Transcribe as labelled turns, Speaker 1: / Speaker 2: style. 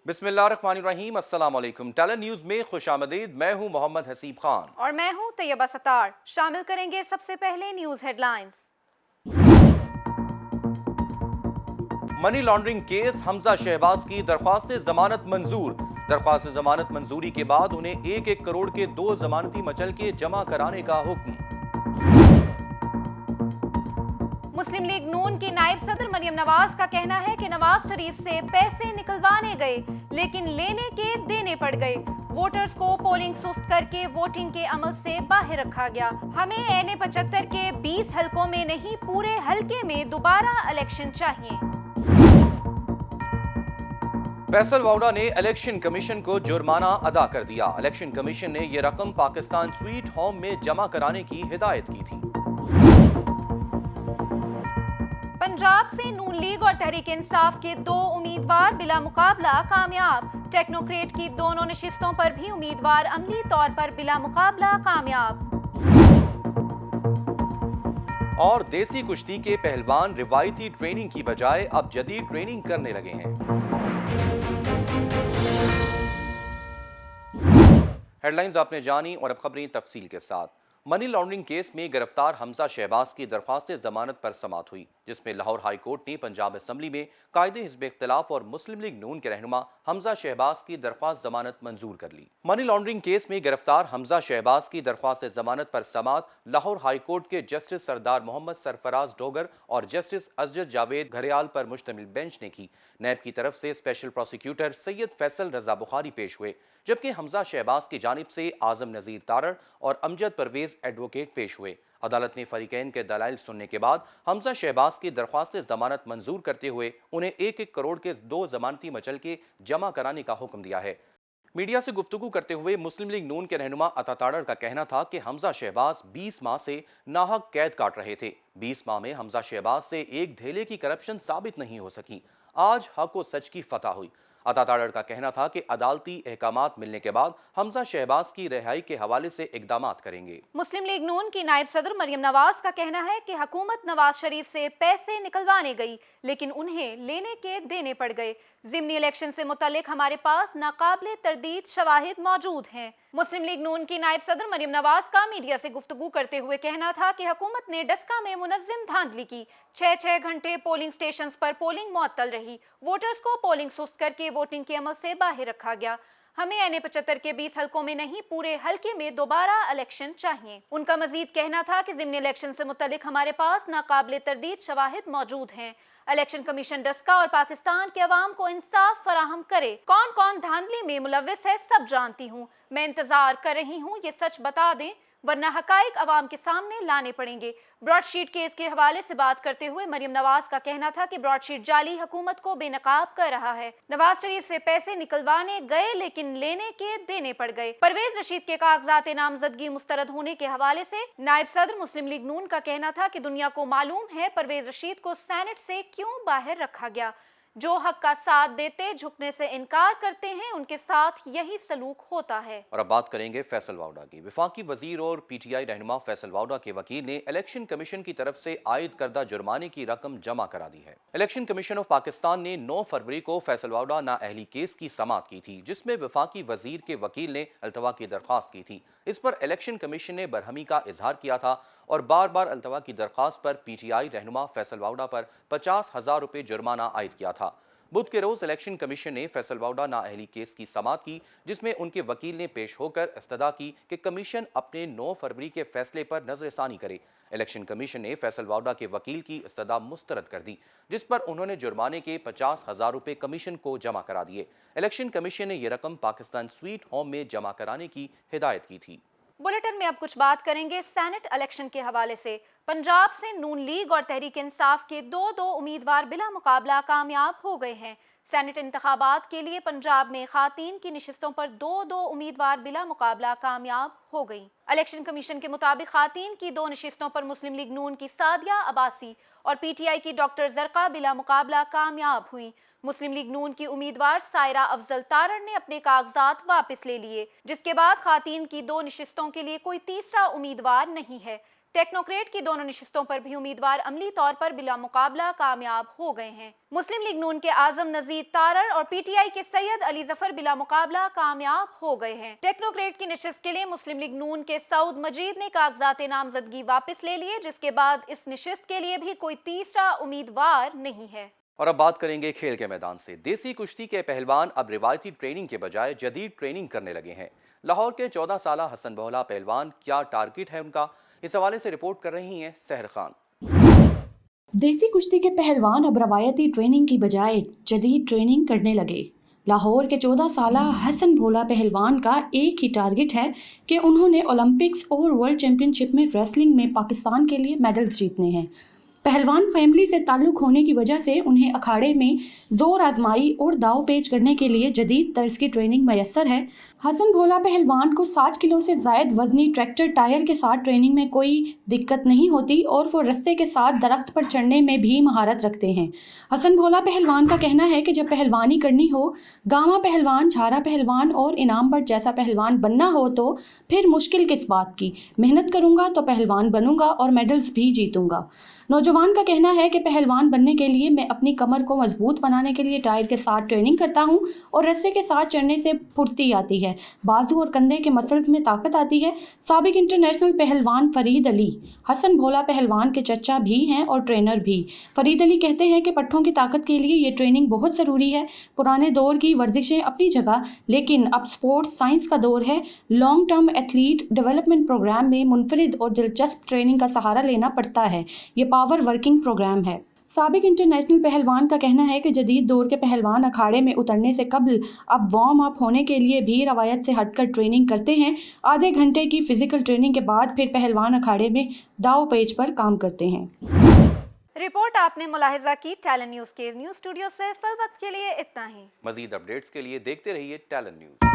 Speaker 1: बिस्मिल्लाहिर्रहमानिर्रहीम, अस्सलाम वालेकुम। टैलेंट न्यूज में खुशामदीद। मैं हूं मोहम्मद हसीब खान
Speaker 2: और मैं हूं तैयबा सत्तार। शामिल करेंगे सबसे पहले news headlines.
Speaker 1: Money laundering case, Hamza Shahbaz की दरख्वास्त जमानत मंजूर। दरख्वास्त जमानत मंजूरी के बाद उन्हें 1-1 करोड़ के 2 जमानती मचलके जमा कराने का हुक्म।
Speaker 2: मुस्लिम लीग नून की नायब सदर मरियम नवाज का कहना है कि नवाज शरीफ से पैसे निकलवाने गए लेकिन लेने के देने पड़ गए। वोटर्स को पोलिंग सुस्त करके वोटिंग के अमल से बाहर रखा गया। हमें एन 75 के 20 हलकों में नहीं, पूरे हलके में दोबारा इलेक्शन चाहिए।
Speaker 1: फैसल वाउडा ने इलेक्शन कमीशन को जुर्माना अदा कर दिया। इलेक्शन कमीशन ने यह रकम पाकिस्तान स्वीट होम में जमा कराने की हिदायत की थी।
Speaker 2: पंजाब से नून लीग और तहरीक इंसाफ के 2 उम्मीदवार बिला मुकाबला कामयाब। टेक्नोक्रेट की दोनों नशिस्तों पर भी उम्मीदवार अमली तौर पर बिला मुकाबला कामयाब।
Speaker 1: और देसी कुश्ती के पहलवान रिवायती ट्रेनिंग की बजाय अब जदीद ट्रेनिंग करने लगे हैं। हेडलाइंस आपने जानी और अब खबरें तफसील के साथ। मनी लॉन्ड्रिंग केस में गिरफ्तार हमजा शहबाज की दरख्वास्त जमानत पर समाअत हुई, जिसमें लाहौर हाई कोर्ट ने पंजाब असम्बली में कायदे हिज़्ब इख्तिलाफ और मुस्लिम लीग नून के रहनुमा हमजा शहबाज की दरख्वास्त जमानत मंजूर कर ली। मनी लॉन्ड्रिंग केस में गिरफ्तार हमजा शहबाज की दरख्वास्त जमानत पर समाअत लाहौर हाई कोर्ट के जस्टिस सरदार मोहम्मद सरफराज डोगर और जस्टिस अजजद जावेद घरियाल पर मुश्तमिल बेंच ने की। नैब की तरफ से स्पेशल प्रोसिक्यूटर सैयद फैसल रजा बुखारी पेश हुए, जबकि हमजा शहबाज की जानिब से आजम नज़ीर तारड़ और अमजद परवेज एडवोकेट पेश हुए। अदालत ने फरीकैन के दलाइल सुनने के बाद हमजा शहबाज की दरख्वास्त जमानत मंजूर करते हुए उन्हें 1-1 करोड़ के 2 जमानती मचलके जमा कराने का हुक्म दिया है। मीडिया से गुफ्तगू करते हुए मुस्लिम लीग नून के रहनुमा अता तारड़ का कहना था कि हमजा शहबाज 20 माह से नाहक कैद काट रहे थे। 20 माह में हमजा शहबाज से एक धेले की करप्शन साबित नहीं हो सकी। आज हक व सच की फतह हुई। अता तारड़ का कहना था कि अदालती अहकामात मिलने के बाद हमजा शहबाज की रिहाई के हवाले से इकदामात करेंगे।
Speaker 2: मुस्लिम लीग नून की नायब सदर मरियम नवाज का कहना है कि हुकूमत नवाज शरीफ से पैसे निकलवाने गई लेकिन उन्हें लेने के देने पड़ गए। ज़िमनी इलेक्शन से मुतालिक हमारे पास नाकाबिले तरदीद शवाहिद मौजूद हैं। मुस्लिम लीग नून की नायब सदर मरियम नवाज का मीडिया से गुफ्तगू करते हुए कहना था कि हुकूमत ने डस्का में मुनज़्ज़म धांधली की। 6-6 घंटे पोलिंग स्टेशन पर पोलिंग मुअत्तल रही। वोटर्स को पोलिंग सुस्त करके वोटिंग के अमल से बाहर रखा गया। हमें एन 75 के 20 हलकों में नहीं, पूरे हलके में दोबारा इलेक्शन चाहिए। उनका मजीद कहना था कि ज़िमनी इलेक्शन से मुतालिक हमारे पास नाकाबिले तरदीद शवाहिद मौजूद हैं। इलेक्शन कमीशन डस्का और पाकिस्तान के अवाम को इंसाफ फराहम करे। कौन कौन धांधली में मुलव्विस है सब जानती हूँ। मैं इंतजार कर रही हूँ ये सच बता दें, वरना हकाइक अवाम के सामने लाने पड़ेंगे। ब्रॉडशीट केस के हवाले से बात करते हुए मरियम नवाज का कहना था कि ब्रॉडशीट जाली हुकूमत को बेनकाब कर रहा है। नवाज शरीफ से पैसे निकलवाने गए लेकिन लेने के देने पड़ गए। परवेज रशीद के कागजात नामजदगी मुस्तरद होने के हवाले से नायब सदर मुस्लिम लीग नून का कहना था कि दुनिया को मालूम है परवेज रशीद को सेनेट से क्यों बाहर रखा गया। जो हक का साथ देते झुकने से इनकार करते हैं, उनके साथ यही सलूक होता है।
Speaker 1: और अब बात करेंगे फैसल वाउडा की। वफाकी वजीर और पीटीआई रहनुमा फैसल वाउडा के वकील ने इलेक्शन कमीशन की तरफ से आयद करदा जुर्माने की रकम जमा करा दी है। इलेक्शन कमीशन ऑफ पाकिस्तान ने 9 फरवरी को फैसल वाउडा नाअहली केस की समाअत की थी, जिसमें वफाकी वजीर के वकील ने अल्तवा की दरख्वास्त की थी। इस पर इलेक्शन कमीशन ने बरहमी का इजहार किया था और बार बार अल्तवा की दरख्वास्त पर पीटीआई रहनुमा फैसल वाउडा पर 50,000 रुपये जुर्माना आयद किया था। बुध के रोज इलेक्शन कमीशन ने फैसल वाउडा नाअहली केस की समाअत की, जिसमें उनके वकील ने पेश होकर इस्तदा की कि कमीशन अपने 9 फरवरी के फैसले पर नजरसानी करे। इलेक्शन कमीशन ने फैसल वाउडा के वकील की इस्तदा मुस्तरद कर दी, जिस पर उन्होंने जुर्माने के 50,000 रुपये कमीशन को जमा करा दिए। इलेक्शन कमीशन ने यह रकम पाकिस्तान स्वीट होम में जमा कराने की हिदायत की थी।
Speaker 2: बुलेटिन में अब कुछ बात करेंगे सेनेट इलेक्शन के हवाले से। पंजाब से नून लीग और तहरीक इंसाफ के 2-2 उम्मीदवार बिला मुकाबला कामयाब हो गए हैं। सेनेट इंतखाबात के लिए पंजाब में खातीन की नशिस्तों पर 2-2 उम्मीदवार बिला मुकाबला कामयाब हो गई। इलेक्शन कमीशन के मुताबिक खातीन की 2 नशिस्तों पर मुस्लिम लीग नून की सादिया अब्बासी और पीटीआई की डॉक्टर जरका बिला मुकाबला कामयाब हुई। मुस्लिम लीग नून की उम्मीदवार सायरा अफजल तारड़ ने अपने कागजात वापस ले लिए, जिसके बाद खातीन की 2 नशिस्तों के लिए कोई तीसरा उम्मीदवार नहीं है। टेक्नोक्रेट की दोनों नशिस्तों पर भी उम्मीदवार अमली तौर पर बिला मुकाबला कामयाब हो गए हैं। मुस्लिम लीग नून के आजम नजीर तारड़ और पीटीआई के सैयद अली जफर बिला मुकाबला कामयाब हो गए हैं। टेक्नोक्रेट की नशिस्त के लिए मुस्लिम लीग नून के सऊद मजीद ने कागजात नामजदगी वापस ले लिए, जिसके बाद इस नशिस्त के लिए भी कोई तीसरा उम्मीदवार नहीं है।
Speaker 1: और अब बात करेंगे खेल के मैदान से। देसी कुश्ती के पहलवान अब रिवायती ट्रेनिंग के बजाय जदीद ट्रेनिंग करने लगे हैं। लाहौर के 14 साला हसन भोला पहलवान, क्या टारगेट है उनका, इस हवाले से रिपोर्ट कर रही हैं सहर खान।
Speaker 3: देसी कुश्ती के पहलवान अब रवायती ट्रेनिंग की बजाय जदीद ट्रेनिंग करने लगे। लाहौर के 14 साला हसन भोला पहलवान का एक ही टारगेट है कि उन्होंने ओलंपिक्स और वर्ल्ड चैंपियनशिप में रेसलिंग में पाकिस्तान के लिए मेडल्स जीतने हैं। पहलवान फैमिली से ताल्लुक़ होने की वजह से उन्हें अखाड़े में जोर आजमाई और दाव पेच करने के लिए जदीद तर्ज की ट्रेनिंग मैसर है। हसन भोला पहलवान को 60 किलो से ज़ायद वजनी ट्रैक्टर टायर के साथ ट्रेनिंग में कोई दिक्कत नहीं होती और वो रस्से के साथ दरख्त पर चढ़ने में भी महारत रखते हैं। हसन भोला पहलवान का कहना है कि जब पहलवानी करनी हो, गामा पहलवान, झारा पहलवान और इनाम बट जैसा पहलवान बनना हो तो फिर मुश्किल किस बात की, मेहनत करूँगा तो पहलवान बनूंगा और मेडल्स भी जीतूंगा। नौजवान का कहना है कि पहलवान बनने के लिए मैं अपनी कमर को मजबूत बनाने के लिए टायर के साथ ट्रेनिंग करता हूं और रस्से के साथ चढ़ने से फुर्ती आती है, बाजू और कंधे के मसल्स में ताकत आती है। साबिक इंटरनेशनल पहलवान फरीद अली हसन भोला पहलवान के चचा भी हैं और ट्रेनर भी। फरीद अली कहते हैं कि पट्ठों की ताकत के लिए ये ट्रेनिंग बहुत ज़रूरी है। पुराने दौर की वर्जिशें अपनी जगह, लेकिन अब स्पोर्ट्स साइंस का दौर है। Long term athlete development program में मुनफरिद और दिलचस्प ट्रेनिंग का सहारा लेना पड़ता है। ये पावर वर्किंग प्रोग्राम है। साबिक इंटरनेशनल पहलवान का कहना है कि जदीद दौर के पहलवान अखाड़े में उतरने से कबल अब वार्म अप होने के लिए भी रवायत से हटकर ट्रेनिंग करते हैं। आधे घंटे की फिजिकल ट्रेनिंग के बाद फिर पहलवान अखाड़े में दाव पेच पर काम करते हैं।
Speaker 2: रिपोर्ट आपने मुलाहिजा की। टैलेंट न्यूज़ के न्यूज़ स्टूडियो से फिल वक्त के लिए इतना ही।
Speaker 1: मजीद अपडेट्स के लिए देखते रहिए टैलेंट न्यूज़।